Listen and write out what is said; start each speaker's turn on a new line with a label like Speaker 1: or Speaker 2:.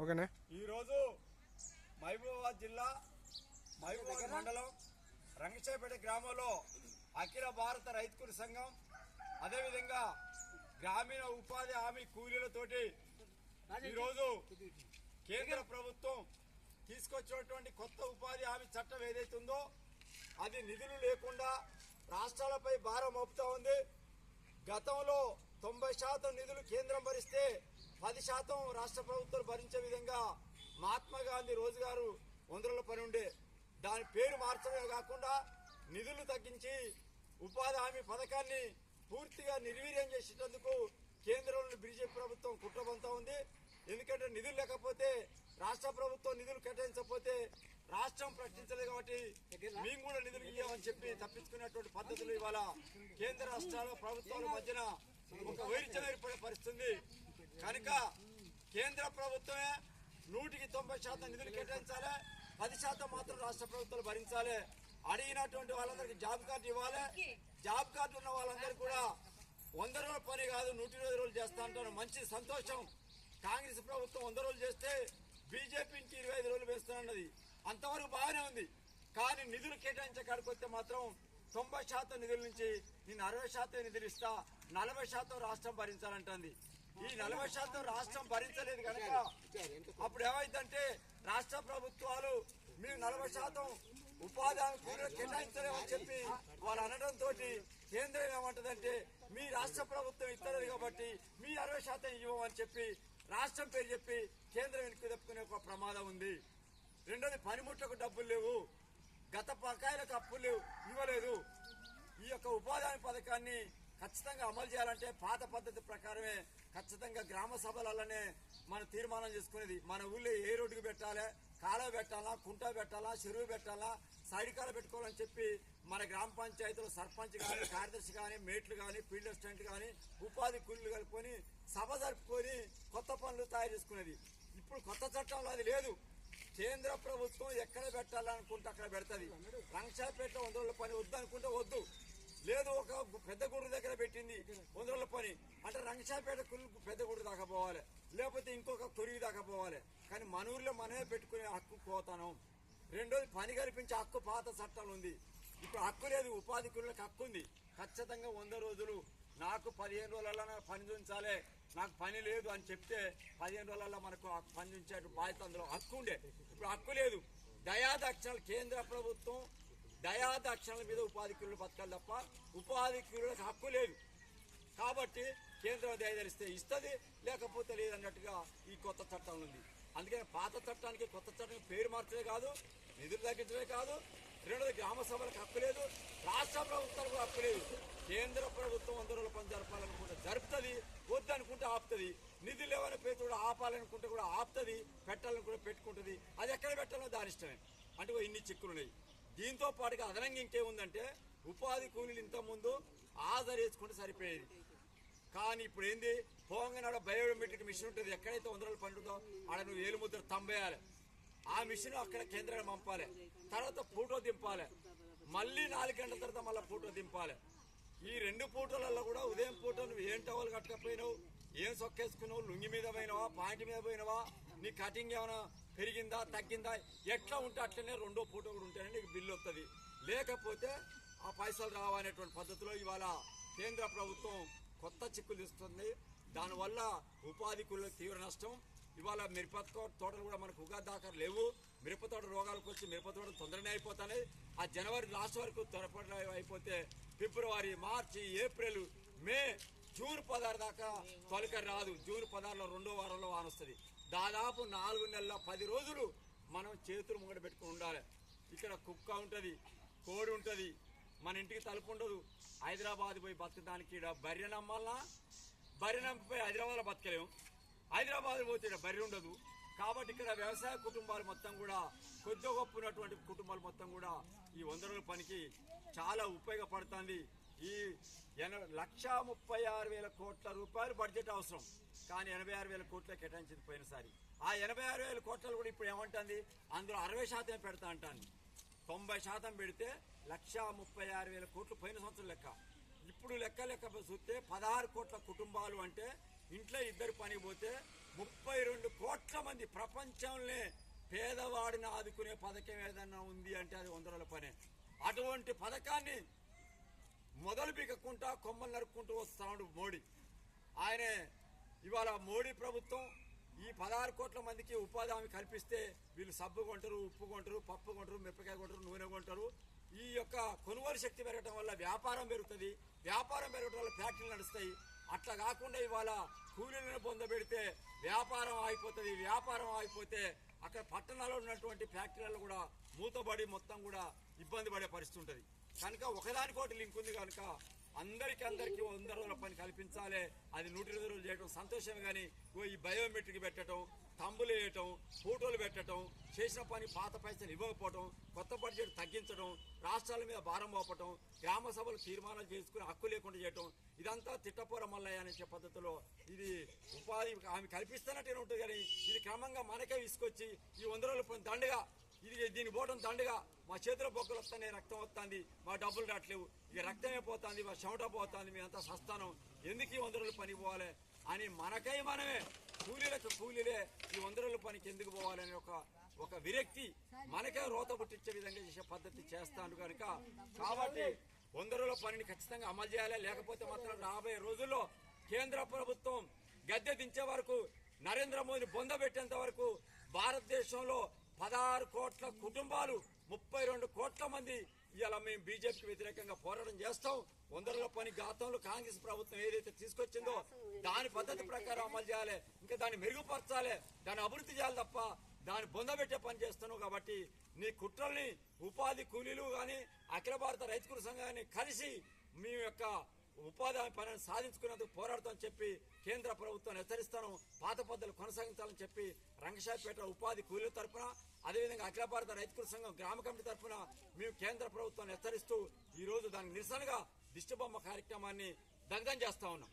Speaker 1: ఓకేనా.
Speaker 2: ఈరోజు మహబూబాబాద్ జిల్లా మహబూబాబాద్ మండలం రంగశాయపేట గ్రామంలో అఖిల భారత రైతు సంఘం అదేవిధంగా గ్రామీణ ఉపాధి హామీ కూలీలతోటి ఈరోజు కేంద్ర ప్రభుత్వం తీసుకొచ్చినటువంటి కొత్త ఉపాధి హామీ చట్టం ఏదైతుందో అది నిధులు లేకుండా రాష్ట్రాలపై భారం మోపుతా ఉంది. గతంలో 90% నిధులు కేంద్రం భరిస్తే 10% రాష్ట్ర ప్రభుత్వాలు భరించే విధంగా మహాత్మా గాంధీ రోజుగారు 100 రోజుల పని ఉండే. దాని పేరు మార్చడమే కాకుండా నిధులు తగ్గించి ఉపాధి హామీ పథకాన్ని పూర్తిగా నిర్వీర్యం చేసేందుకు కేంద్రంలోని బీజేపీ ప్రభుత్వం కుట్రబంతా ఉంది. ఎందుకంటే నిధులు లేకపోతే రాష్ట్ర ప్రభుత్వం నిధులు కేటాయించకపోతే రాష్ట్రం ప్రకటించలేదు కాబట్టి మేము కూడా నిధులు ఇవ్వమని చెప్పి తప్పించుకునేటువంటి పద్ధతులు ఇవాళ కేంద్ర రాష్ట్రాల ప్రభుత్వాల మధ్యన ఒక వైరుధ్యం ఏర్పడే పరిస్థితుంది. కనుక కేంద్ర ప్రభుత్వమే 100% నిధులు కేటాయించాలి, 10% మాత్రం రాష్ట్ర ప్రభుత్వాలు భరించాలి. అడిగినటువంటి వాళ్ళందరికీ జాబ్ కార్డు ఇవ్వాలి. జాబ్ కార్డు ఉన్న వాళ్ళందరికీ కూడా 100 రోజుల పని కాదు 120 రోజులు చేస్తా అంటారు. మంచి సంతోషం. కాంగ్రెస్ ప్రభుత్వం 100 రోజులు చేస్తే బీజేపీకి 25 రోజులు వేస్తున్నది. అంతవరకు బాగానే ఉంది. కానీ నిధులు కేటాయించే కాడికొస్తే మాత్రం 90% నిధుల నుంచి నేను 60% నిధులు ఇస్తా, 40% రాష్ట్రం భరించాలంటుంది. ఈ 40% రాష్ట్రం భరించలేదు కనుక అప్పుడు ఏమైందంటే రాష్ట్ర ప్రభుత్వాలు మేము 40% ఉపాధి హామీ కేటాయించలేమని చెప్పి వాళ్ళు అనడంతో కేంద్రం ఏమంటదంటే మీ రాష్ట్ర ప్రభుత్వం ఇస్తలేదు కాబట్టి మీ 60% ఇవ్వమని చెప్పి రాష్ట్రం పేరు చెప్పి కేంద్రం వెనక్కి తప్పుకునే ఒక ప్రమాదం ఉంది. రెండోది పనిముట్లకు డబ్బులు లేవు, గత బకాయిలకు అప్పులు లేవు, ఇవ్వలేదు. ఈ యొక్క ఉపాధి హామీ పథకాన్ని ఖచ్చితంగా అమలు చేయాలంటే పాత పద్ధతి ప్రకారమే ఖచ్చితంగా గ్రామ సభలలోనే మనం తీర్మానం చేసుకునేది. మన ఊళ్ళో ఏ రోడ్డుకు పెట్టాలి, కాలువ పెట్టాలా, కుంట పెట్టాలా, చెరువు పెట్టాలా, సైడ్ కాలు పెట్టుకోవాలని చెప్పి మన గ్రామ పంచాయతీలో సర్పంచ్ కానీ, కార్యదర్శి కానీ, మేట్లు కానీ, ఫీల్డ్ అసిస్టెంట్ కానీ, ఉపాధి కూలీలు కలుపుకొని సభ జరుపుకొని కొత్త పనులు తయారు చేసుకునేది. ఇప్పుడు కొత్త చట్టంలో అది లేదు. కేంద్ర ప్రభుత్వం ఎక్కడ పెట్టాలనుకుంటే అక్కడ పెడుతుంది. రంగశాయపేట 100 రోజుల పని వద్దు అనుకుంటే వద్దు, లేదు ఒక పెద్ద గుడి దగ్గర పెట్టింది 100 రోజుల పని అంటే రంగశాయపేట పెద్ద గుడి దాకా పోవాలి, లేకపోతే ఇంకొక కొరివి దాకా పోవాలి. కానీ మన ఊర్లో మనమే పెట్టుకునే హక్కు పోతాను. రెండోది పని కల్పించే హక్కు పాత చట్టాలు ఉంది. ఇప్పుడు హక్కు లేదు. ఉపాధి కూలీలకు హక్కు ఉంది. ఖచ్చితంగా 100 రోజులు నాకు 15 రోజులలో పని ఉంచాలి, నాకు పని లేదు అని చెప్తే 15 రోజులలో మనకు పని ఉంచే బాధ్యత అందులో హక్కు ఉండే. ఇప్పుడు హక్కు లేదు. దయాదక్షిణలు కేంద్ర ప్రభుత్వం దయాదక్షిణల మీద ఉపాధి కూలీలు బతకాలి తప్ప ఉపాధి కూలీలకు హక్కు లేదు. కాబట్టి కేంద్రం దయదలిస్తే ఇస్తుంది, లేకపోతే లేదన్నట్టుగా ఈ కొత్త చట్టం ఉంది. అందుకని పాత చట్టానికి కొత్త చట్టానికి పేరు మార్చడే కాదు, నిధులు తగ్గించడమే కాదు, రెండోది గ్రామ సభలకు హక్కు లేదు, రాష్ట్ర ప్రభుత్వాలకు హక్కు లేదు. కేంద్ర ప్రభుత్వం 100 రోజుల పని జరపాలనుకుంటే జరుపుతుంది, వద్దనుకుంటే ఆపుతుంది. నిధులు ఏమైనా పేరు కూడా ఆపాలనుకుంటే కూడా ఆపుతుంది, పెట్టాలనుకుంటే పెట్టుకుంటుంది. అది ఎక్కడ పెట్టాలో దాని ఇష్టమే. అంటే ఇన్ని చిక్కులున్నాయి. దీంతో పాటుగా అదనంగా ఇంకేముందంటే ఉపాధి కూలీలు ఇంతకుముందు ఆధార్ వేసుకుంటే సరిపోయేది. కానీ ఇప్పుడు ఏంది, పోంగనాడ బయోమెట్రిక్ మిషన్ ఉంటుంది. ఎక్కడైతే 100 రోజులు పండుతో ఆడ నువ్వు ఏలు ముద్ర తంబేయాలి. ఆ మిషన్ అక్కడ కేంద్రాన్ని పంపాలి, తర్వాత ఫోటో దింపాలి, మళ్ళీ 4 గంటల తర్వాత మళ్ళీ ఫోటో దింపాలి. ఈ 2 ఫోటోలలో కూడా ఉదయం ఫోటో నువ్వు ఏం టవల్ కట్టకపోయినావు, ఏం సొక్కేసుకున్నావు, లుంగి మీద పోయినావా, పాయింట్ మీద పోయినావా, నీ కటింగ్ ఏమైనా పెరిగిందా తగ్గిందా, ఎట్లా ఉంటే అట్లనే 2వ ఫోటో కూడా ఉంటేనే నీకు బిల్లు వస్తుంది. లేకపోతే ఆ పైసలు రావనేటువంటి పద్ధతిలో ఇవాళ కేంద్ర ప్రభుత్వం కొత్త చిక్కులు తీస్తుంది. దానివల్ల ఉపాధి కూలీలకు తీవ్ర నష్టం. ఇవాళ మిరప తోటలు కూడా మనకు ఉగాది దాకా లేవు. మిరప తోట రోగాలకు వచ్చి మిరప తోటలు తొందరనే అయిపోతున్నాయి. ఆ జనవరి లాస్ట్ వరకు త్వరపడి అయిపోతే ఫిబ్రవరి, మార్చి, ఏప్రిల్, మే, జూన్ 16 దాకా తొలకరి రాదు. జూన్ 16లో 2వ వారంలో వాన వస్తుంది. దాదాపు 4 నెలల 10 రోజులు మనం చేతులు ముంగడ పెట్టుకుని ఉండాలి. ఇక్కడ కుక్క ఉంటుంది, కోడి ఉంటుంది, మన ఇంటికి తలుపు ఉండదు. హైదరాబాద్ పోయి బతకడానికి ఇక్కడ బర్రె నమ్మాలన్నా, బర్రె నమ్మిపోయి హైదరాబాద్లో బతకలేము. హైదరాబాద్ పోతే ఇక్కడ బర్రె ఉండదు. కాబట్టి ఇక్కడ వ్యవసాయ కుటుంబాలు మొత్తం కూడా కొద్ది గొప్ప ఉన్నటువంటి కుటుంబాలు మొత్తం కూడా ఈ 100 రోజుల పనికి చాలా ఉపయోగపడుతుంది. ఈ 1,36,000 కోట్ల రూపాయలు బడ్జెట్ అవసరం, కానీ 86,000 కోట్లే కేటాయించింది పోయినసారి. ఆ 86,000 కోట్లు కూడా ఇప్పుడు ఏమంటుంది, అందులో 60% పెడతా అంటాను. 90% పెడితే 1,36,000 కోట్లు పోయిన సంవత్సరం లెక్క. ఇప్పుడు లెక్క చూస్తే 16 కోట్ల కుటుంబాలు అంటే ఇంట్లో 2 పనికి పోతే 32 కోట్ల మంది ప్రపంచంలోనే పేదవాడిని ఆదుకునే పథకం ఏదన్నా ఉంది అంటే అది 100 రోజుల పనే. అటువంటి పథకాన్ని మొదలు పీకకుండా కొమ్మలు నరుక్కుంటూ వస్తున్నాడు మోడీ. ఆయనే ఇవాళ మోడీ ప్రభుత్వం ఈ 16 కోట్ల మందికి ఉపాధి హామీ కల్పిస్తే వీళ్ళు సబ్బు కొంటారు, ఉప్పు కొంటారు, పప్పు కొంటారు, మిరపకాయ కొంటారు, నూనె కొంటారు. ఈ యొక్క కొనుగోలు శక్తి పెరగడం వల్ల వ్యాపారం పెరుగుతుంది. వ్యాపారం పెరగడం వల్ల ఫ్యాక్టరీలు నడుస్తాయి. అట్లా కాకుండా ఇవాళ కూలీలను పొందబెడితే వ్యాపారం ఆగిపోతుంది. వ్యాపారం ఆగిపోతే అక్కడ పట్టణాల్లో ఉన్నటువంటి ఫ్యాక్టరీలలో కూడా మూతబడి మొత్తం కూడా ఇబ్బంది పడే పరిస్థితి ఉంటుంది. కనుక ఒకదానికోటి లింక్ ఉంది కనుక అందరికీ 100 రోజుల పని కల్పించాలి. అది 120 రోజులు చేయడం సంతోషమే. కానీ ఈ బయోమెట్రిక్ పెట్టడం, తంబులు వేయటం, ఫోటోలు పెట్టడం, చేసిన పని పాత పైసలు ఇవ్వకపోవటం, కొత్త బడ్జెట్ తగ్గించడం, రాష్ట్రాల మీద భారం మోపటం, గ్రామ సభలు తీర్మానాలు చేసుకుని హక్కు లేకుండా చేయటం, ఇదంతా తిట్టపోర మల్లయ్య అనే పద్ధతిలో ఇది ఉపాధి ఆమె కల్పిస్తున్నట్టే ఉంటుంది. కానీ ఇది క్రమంగా మనకే తీసుకొచ్చి ఈ 100 రోజుల పని దండగా దీని పోవడం దండగా మా చేతిలో బొక్కలు వస్తున్నాయి, రక్తం వస్తుంది, మా డబ్బులు రావట్లేవు, ఇక రక్తమే పోతుంది, మా చెమట పోతుంది, మేమంతా సస్తానం, ఎందుకు ఈ 100 రోజుల పని పోవాలి అని మనకై మనమే కూలీలకు కూలీలే ఈ 100 రోజుల పనికి ఎందుకు పోవాలని ఒక విరక్తి మనకే రోత పుట్టించే విధంగా చేసే పద్ధతి చేస్తాను కనుక కాబట్టి 100 రోజుల పనిని ఖచ్చితంగా అమలు చేయాలి. లేకపోతే మాత్రం రాబోయే రోజుల్లో కేంద్ర ప్రభుత్వం గద్దె దించే వరకు, నరేంద్ర మోదీని బొందబెట్టేంత వరకు భారతదేశంలో 16 కోట్ల కుటుంబాలు, 32 కోట్ల మంది ఇవాళ మేము బీజేపీకి వ్యతిరేకంగా పోరాటం చేస్తాం. 100 రోజుల పని గతంలో కాంగ్రెస్ ప్రభుత్వం ఏదైతే తీసుకొచ్చిందో దాని పద్ధతి ప్రకారం అమలు చేయాలి. ఇంకా దాన్ని మెరుగుపరచాలి, దాన్ని అభివృద్ధి చేయాలి తప్ప దాన్ని బొందబెట్టే పని చేస్తున్నావు. కాబట్టి నీ కుట్రల్ని ఉపాధి కూలీలు కానీ అఖిల భారత రైతు కూలీ సంఘాన్ని కలిసి మీ యొక్క ఉపాధి పనిని సాధించుకునేందుకు పోరాడుతామని చెప్పి కేంద్ర ప్రభుత్వాన్ని హెచ్చరిస్తాను. పాత పద్ధతులు కొనసాగించాలని చెప్పి రంగశాయపేట ఉపాధి కూలీల తరఫున, అదేవిధంగా అఖిల భారత రైతు కూలీ సంఘం గ్రామ కమిటీ తరఫున మేము కేంద్ర ప్రభుత్వాన్ని హెచ్చరిస్తూ ఈ రోజు దానికి నిరసనగా దిష్టిబొమ్మ కార్యక్రమాన్ని దగ్ధం చేస్తా ఉన్నాం.